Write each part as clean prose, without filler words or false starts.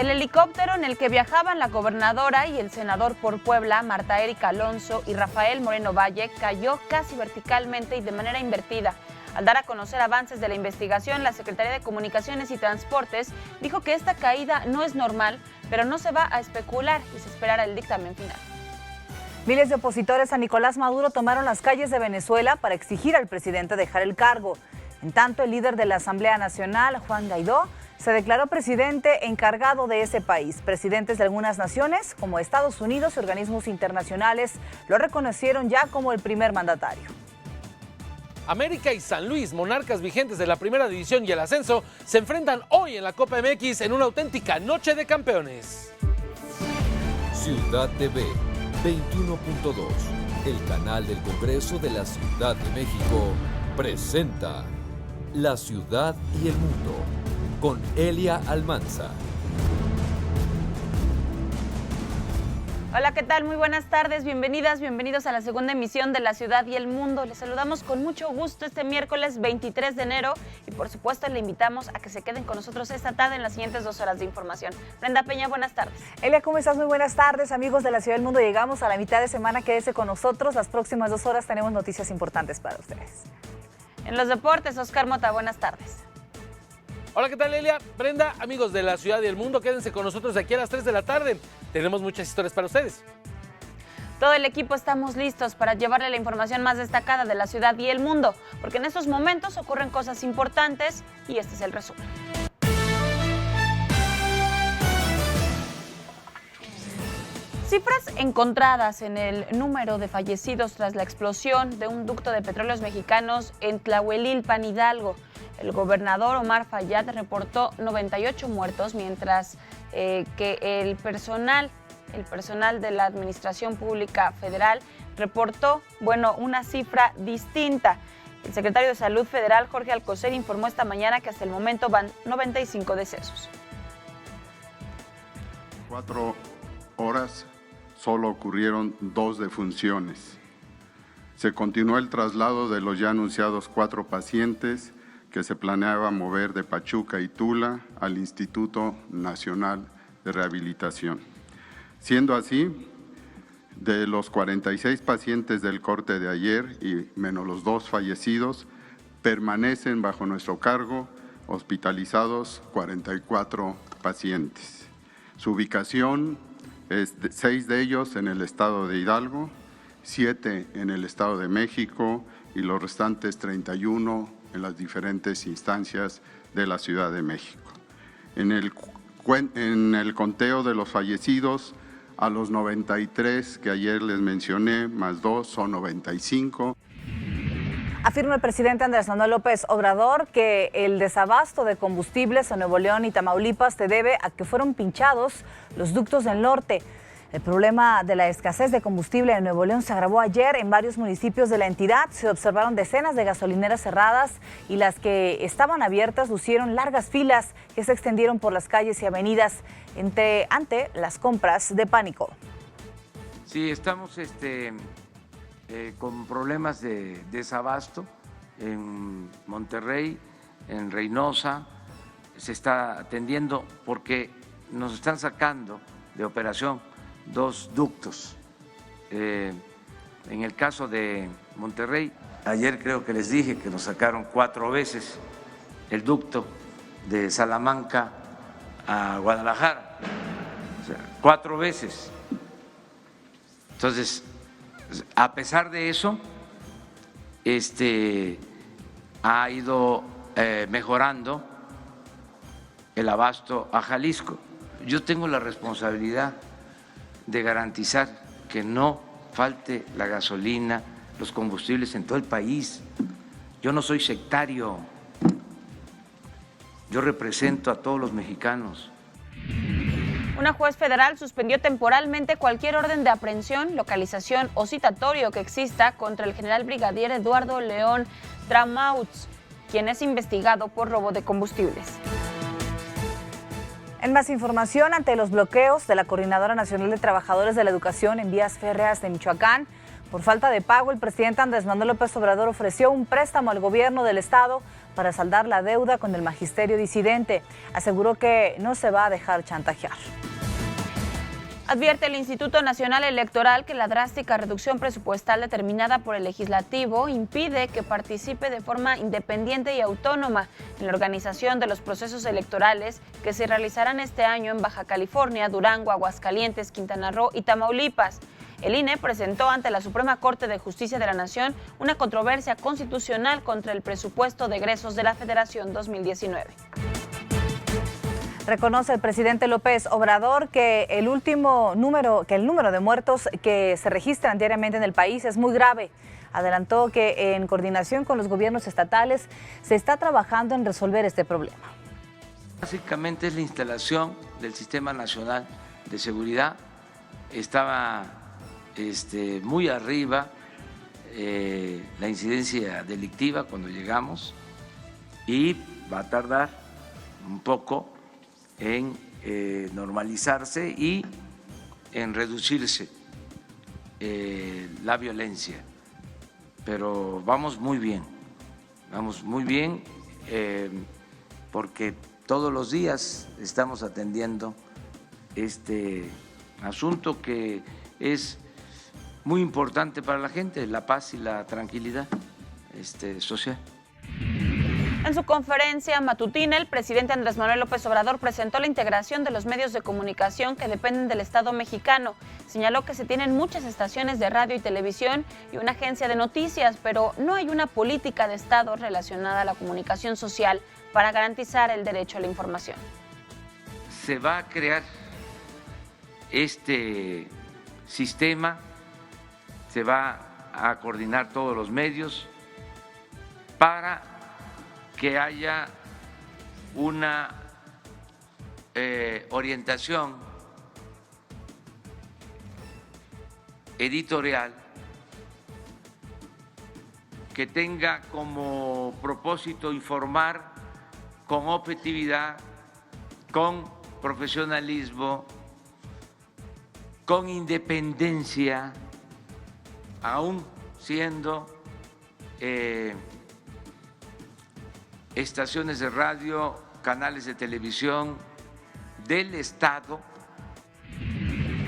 El helicóptero en el que viajaban la gobernadora y el senador por Puebla, Marta Erika Alonso, y Rafael Moreno Valle, cayó casi verticalmente y de manera invertida. Al dar a conocer avances de la investigación, la Secretaría de Comunicaciones y Transportes dijo que esta caída no es normal, pero no se va a especular y se esperará el dictamen final. Miles de opositores a Nicolás Maduro tomaron las calles de Venezuela para exigir al presidente dejar el cargo. En tanto, el líder de la Asamblea Nacional, Juan Guaidó, se declaró presidente encargado de ese país. Presidentes de algunas naciones, como Estados Unidos y organismos internacionales, lo reconocieron ya como el primer mandatario. América y San Luis, monarcas vigentes de la primera división y el ascenso, se enfrentan hoy en la Copa MX en una auténtica noche de campeones. Ciudad TV 21.2, el canal del Congreso de la Ciudad de México, presenta La Ciudad y el Mundo, con Elia Almanza. Hola, ¿qué tal? Muy buenas tardes, bienvenidas, bienvenidos a la segunda emisión de La Ciudad y el Mundo. Les saludamos con mucho gusto este miércoles 23 de enero y por supuesto le invitamos a que se queden con nosotros esta tarde en las siguientes 2 horas de información. Brenda Peña, buenas tardes. Elia, ¿cómo estás? Muy buenas tardes, amigos de La Ciudad y el Mundo. Llegamos a la mitad de semana, quédese con nosotros. Las próximas 2 horas tenemos noticias importantes para ustedes. En los deportes, Oscar Mota, buenas tardes. Hola, ¿qué tal, Elia? Brenda, amigos de la Ciudad y el Mundo, quédense con nosotros de aquí a las 3 de la tarde. Tenemos muchas historias para ustedes. Todo el equipo estamos listos para llevarle la información más destacada de la ciudad y el mundo, porque en estos momentos ocurren cosas importantes y este es el resumen. Cifras encontradas en el número de fallecidos tras la explosión de un ducto de petróleos mexicanos en Tlahuelilpan, Hidalgo. El gobernador Omar Fayad reportó 98 muertos, mientras que el personal de la Administración Pública Federal reportó, una cifra distinta. El secretario de Salud Federal, Jorge Alcocer, informó esta mañana que hasta el momento van 95 decesos. 4 horas solo ocurrieron 2 defunciones. Se continuó el traslado de los ya anunciados 4 pacientes que se planeaba mover de Pachuca y Tula al Instituto Nacional de Rehabilitación. Siendo así, de los 46 pacientes del corte de ayer y menos los 2 fallecidos, permanecen bajo nuestro cargo hospitalizados 44 pacientes. Su ubicación es 6 de ellos en el estado de Hidalgo, 7 en el estado de México y los restantes 31 en las diferentes instancias de la Ciudad de México. En el conteo de los fallecidos, a los 93 que ayer les mencioné, más 2 son 95. Afirma el presidente Andrés Manuel López Obrador que el desabasto de combustibles en Nuevo León y Tamaulipas se debe a que fueron pinchados los ductos del norte. El problema de la escasez de combustible en Nuevo León se agravó ayer en varios municipios de la entidad. Se observaron decenas de gasolineras cerradas y las que estaban abiertas lucieron largas filas que se extendieron por las calles y avenidas ante las compras de pánico. Sí, estamos con problemas de desabasto en Monterrey, en Reynosa. Se está atendiendo porque nos están sacando de operación 2 ductos. En el caso de Monterrey, ayer creo que les dije que nos sacaron 4 veces el ducto de Salamanca a Guadalajara, o sea, 4 veces. Entonces, a pesar de eso, ha ido mejorando el abasto a Jalisco. Yo tengo la responsabilidad de garantizar que no falte la gasolina, los combustibles en todo el país. Yo no soy sectario, yo represento a todos los mexicanos. Una juez federal suspendió temporalmente cualquier orden de aprehensión, localización o citatorio que exista contra el general brigadier Eduardo León Tramautz, quien es investigado por robo de combustibles. En más información, ante los bloqueos de la Coordinadora Nacional de Trabajadores de la Educación en vías férreas de Michoacán Por falta de pago, el presidente Andrés Manuel López Obrador ofreció un préstamo al gobierno del estado para saldar la deuda con el magisterio disidente. Aseguró que no se va a dejar chantajear. Advierte el Instituto Nacional Electoral que la drástica reducción presupuestal determinada por el legislativo impide que participe de forma independiente y autónoma en la organización de los procesos electorales que se realizarán este año en Baja California, Durango, Aguascalientes, Quintana Roo y Tamaulipas. El INE presentó ante la Suprema Corte de Justicia de la Nación una controversia constitucional contra el presupuesto de egresos de la Federación 2019. Reconoce el presidente López Obrador que el número de muertos que se registran diariamente en el país es muy grave. Adelantó que en coordinación con los gobiernos estatales se está trabajando en resolver este problema. Básicamente es la instalación del Sistema Nacional de Seguridad. Estaba muy arriba la incidencia delictiva cuando llegamos y va a tardar un poco en normalizarse y en reducirse la violencia. Pero vamos muy bien porque todos los días estamos atendiendo este asunto que es muy importante para la gente, la paz y la tranquilidad social. En su conferencia matutina, el presidente Andrés Manuel López Obrador presentó la integración de los medios de comunicación que dependen del Estado mexicano. Señaló que se tienen muchas estaciones de radio y televisión y una agencia de noticias, pero no hay una política de Estado relacionada a la comunicación social para garantizar el derecho a la información. Se va a crear este sistema, se va a coordinar todos los medios para que haya una orientación editorial que tenga como propósito informar con objetividad, con profesionalismo, con independencia, aún siendo estaciones de radio, canales de televisión del Estado.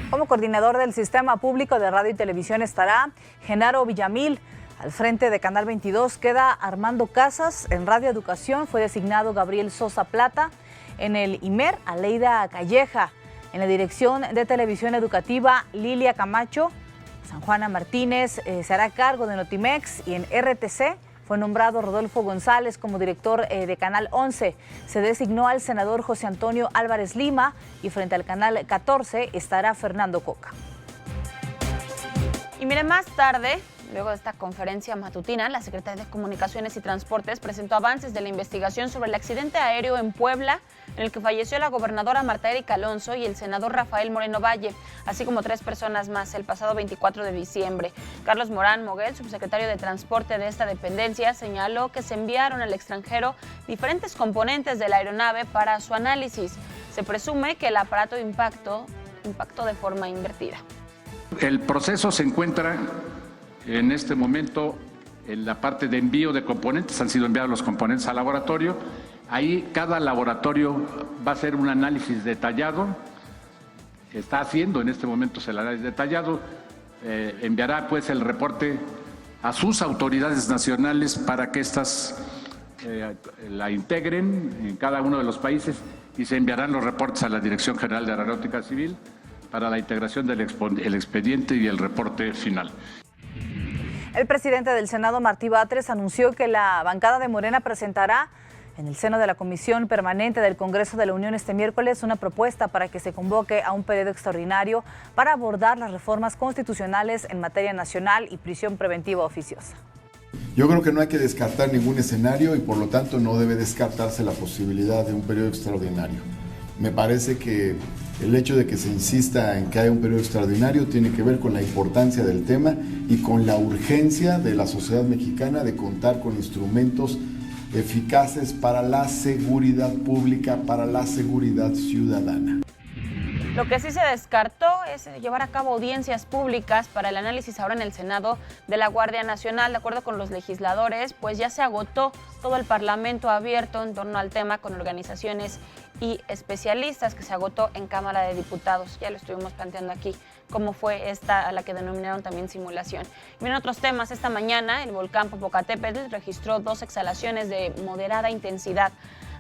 Como coordinador del Sistema Público de Radio y Televisión estará Genaro Villamil. Al frente de Canal 22 queda Armando Casas. En Radio Educación fue designado Gabriel Sosa Plata. En el IMER, Aleida Calleja. En la Dirección de Televisión Educativa, Lilia Camacho. San Juana Martínez se hará cargo de Notimex. Y en RTC fue nombrado Rodolfo González como director de Canal 11. Se designó al senador José Antonio Álvarez Lima y frente al Canal 14 estará Fernando Coca. Y mire, más tarde, luego de esta conferencia matutina, la Secretaría de Comunicaciones y Transportes presentó avances de la investigación sobre el accidente aéreo en Puebla, en el que falleció la gobernadora Marta Erika Alonso y el senador Rafael Moreno Valle, así como 3 personas más el pasado 24 de diciembre. Carlos Morán Moguel, subsecretario de Transporte de esta dependencia, señaló que se enviaron al extranjero diferentes componentes de la aeronave para su análisis. Se presume que el aparato impactó de forma invertida. El proceso se encuentra en este momento en la parte de envío de componentes. Han sido enviados los componentes al laboratorio. Ahí cada laboratorio va a hacer un análisis detallado. Está haciendo en este momento el análisis detallado. Enviará pues el reporte a sus autoridades nacionales para que éstas la integren en cada uno de los países y se enviarán los reportes a la Dirección General de Aeronáutica Civil para la integración del expediente y el reporte final. El presidente del Senado, Martí Batres, anunció que la bancada de Morena presentará en el seno de la Comisión Permanente del Congreso de la Unión este miércoles una propuesta para que se convoque a un periodo extraordinario para abordar las reformas constitucionales en materia nacional y prisión preventiva oficiosa. Yo creo que no hay que descartar ningún escenario y por lo tanto no debe descartarse la posibilidad de un periodo extraordinario. Me parece que el hecho de que se insista en que haya un periodo extraordinario tiene que ver con la importancia del tema y con la urgencia de la sociedad mexicana de contar con instrumentos eficaces para la seguridad pública, para la seguridad ciudadana. Lo que sí se descartó es llevar a cabo audiencias públicas para el análisis ahora en el Senado de la Guardia Nacional. De acuerdo con los legisladores, pues ya se agotó todo el Parlamento abierto en torno al tema con organizaciones y especialistas, que se agotó en Cámara de Diputados. Ya lo estuvimos planteando aquí, cómo fue esta, a la que denominaron también simulación. Y en otros temas, esta mañana el volcán Popocatépetl registró 2 exhalaciones de moderada intensidad.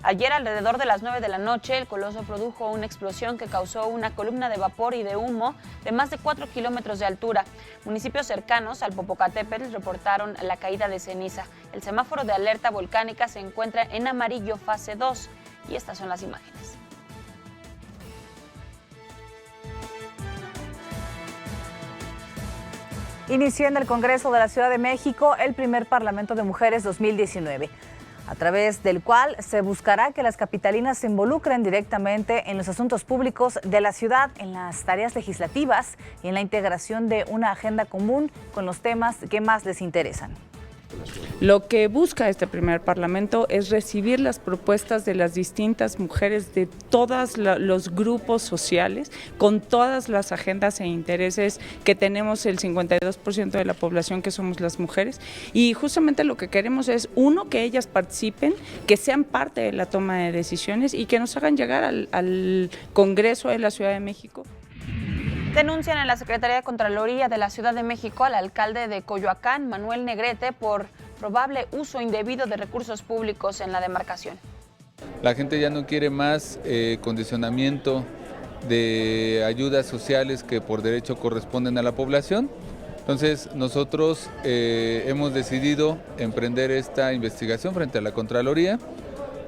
Ayer, alrededor de las 9 de la noche, el coloso produjo una explosión que causó una columna de vapor y de humo de más de 4 kilómetros de altura. Municipios cercanos al Popocatépetl reportaron la caída de ceniza. El semáforo de alerta volcánica se encuentra en amarillo fase 2 y estas son las imágenes. Inició en el Congreso de la Ciudad de México el primer Parlamento de Mujeres 2019. A través del cual se buscará que las capitalinas se involucren directamente en los asuntos públicos de la ciudad, en las tareas legislativas y en la integración de una agenda común con los temas que más les interesan. Lo que busca este primer Parlamento es recibir las propuestas de las distintas mujeres de todos los grupos sociales, con todas las agendas e intereses que tenemos el 52% de la población, que somos las mujeres, y justamente lo que queremos es, uno, que ellas participen, que sean parte de la toma de decisiones y que nos hagan llegar al Congreso de la Ciudad de México. Denuncian en la Secretaría de Contraloría de la Ciudad de México al alcalde de Coyoacán, Manuel Negrete, por probable uso indebido de recursos públicos en la demarcación. La gente ya no quiere más condicionamiento de ayudas sociales que por derecho corresponden a la población. Entonces nosotros hemos decidido emprender esta investigación frente a la Contraloría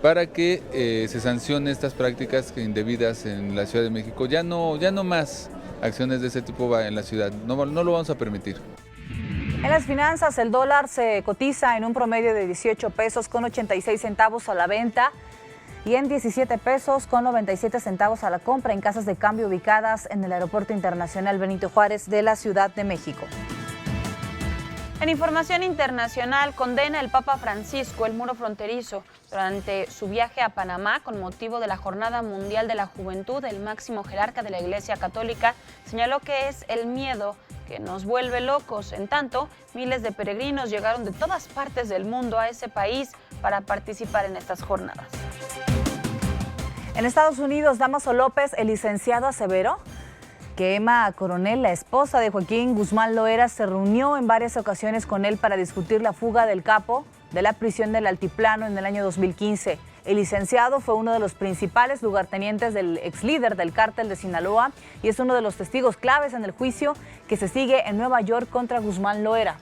para que se sancione estas prácticas indebidas en la Ciudad de México. Ya no más acciones de ese tipo en la ciudad, no lo vamos a permitir. En las finanzas, el dólar se cotiza en un promedio de 18 pesos con 86 centavos a la venta y en 17 pesos con 97 centavos a la compra en casas de cambio ubicadas en el Aeropuerto Internacional Benito Juárez de la Ciudad de México. En información internacional, condena el Papa Francisco el muro fronterizo. Durante su viaje a Panamá, con motivo de la Jornada Mundial de la Juventud, el máximo jerarca de la Iglesia Católica señaló que es el miedo que nos vuelve locos. En tanto, miles de peregrinos llegaron de todas partes del mundo a ese país para participar en estas jornadas. En Estados Unidos, Dámaso López, el licenciado, aseveró que Emma Coronel, la esposa de Joaquín Guzmán Loera, se reunió en varias ocasiones con él para discutir la fuga del capo de la prisión del Altiplano en el año 2015. El licenciado fue uno de los principales lugartenientes del ex líder del cártel de Sinaloa y es uno de los testigos claves en el juicio que se sigue en Nueva York contra Guzmán Loera.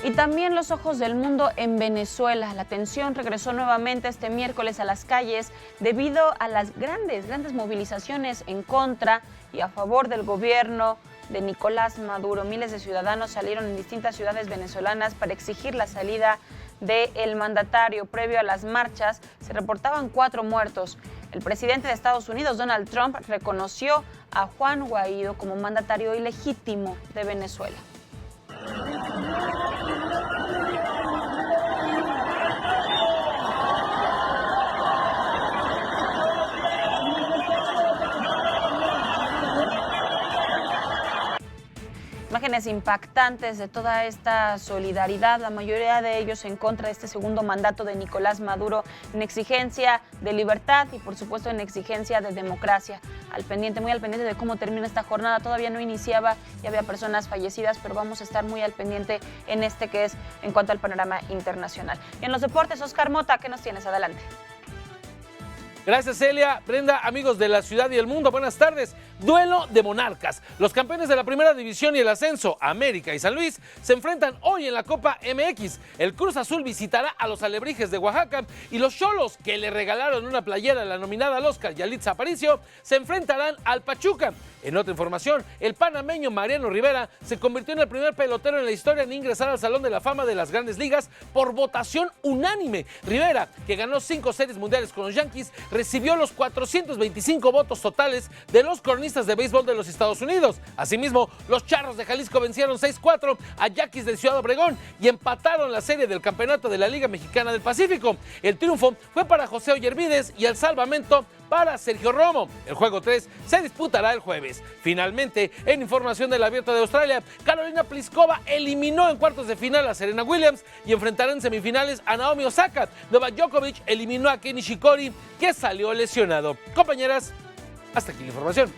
Y también los ojos del mundo en Venezuela. La tensión regresó nuevamente este miércoles a las calles debido a las grandes movilizaciones en contra y a favor del gobierno de Nicolás Maduro. Miles de ciudadanos salieron en distintas ciudades venezolanas para exigir la salida del mandatario. Previo a las marchas se reportaban 4 muertos. El presidente de Estados Unidos, Donald Trump, reconoció a Juan Guaidó como mandatario ilegítimo de Venezuela. Imágenes impactantes de toda esta solidaridad, la mayoría de ellos en contra de este segundo mandato de Nicolás Maduro, en exigencia de libertad y por supuesto en exigencia de democracia. Muy al pendiente de cómo termina esta jornada, todavía no iniciaba, ya había personas fallecidas, pero vamos a estar muy al pendiente en este que es en cuanto al panorama internacional. Y en los deportes, Oscar Mota, ¿qué nos tienes? Adelante. Gracias, Celia. Brenda, amigos de la ciudad y el mundo, buenas tardes. Duelo de monarcas. Los campeones de la primera división y el ascenso, América y San Luis, se enfrentan hoy en la Copa MX. El Cruz Azul visitará a los Alebrijes de Oaxaca y los Xolos, que le regalaron una playera a la nominada al Oscar, Yalitza Aparicio, se enfrentarán al Pachuca. En otra información, el panameño Mariano Rivera se convirtió en el primer pelotero en la historia en ingresar al Salón de la Fama de las Grandes Ligas por votación unánime. Rivera, que ganó 5 series mundiales con los Yankees, recibió los 425 votos totales de los cronistas de béisbol de los Estados Unidos. Asimismo, los Charros de Jalisco vencieron 6-4 a Yaquis de Ciudad Obregón y empataron la serie del campeonato de la Liga Mexicana del Pacífico. El triunfo fue para José Oyervides y el salvamento para Sergio Romo. El juego 3 se disputará el jueves. Finalmente, en información del Abierto de Australia, Carolina Pliskova eliminó en cuartos de final a Serena Williams y enfrentará en semifinales a Naomi Osaka. Novak Djokovic eliminó a Kenny Nishikori, que salió lesionado. Compañeras, hasta aquí la información.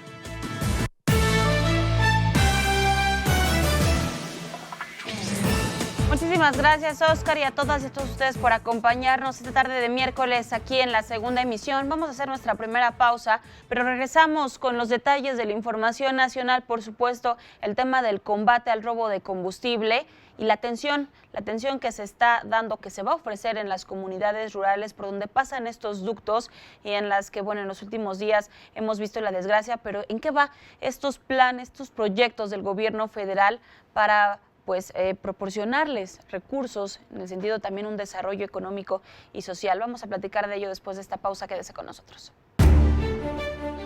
Muchísimas gracias, Oscar, y a todas y todos ustedes por acompañarnos esta tarde de miércoles aquí en la segunda emisión. Vamos a hacer nuestra primera pausa, pero regresamos con los detalles de la información nacional, por supuesto, el tema del combate al robo de combustible y la atención que se está dando, que se va a ofrecer en las comunidades rurales por donde pasan estos ductos y en las que, bueno, en los últimos días hemos visto la desgracia, pero ¿en qué va estos planes, estos proyectos del gobierno federal para proporcionarles recursos, en el sentido también un desarrollo económico y social? Vamos a platicar de ello después de esta pausa. Quédese con nosotros.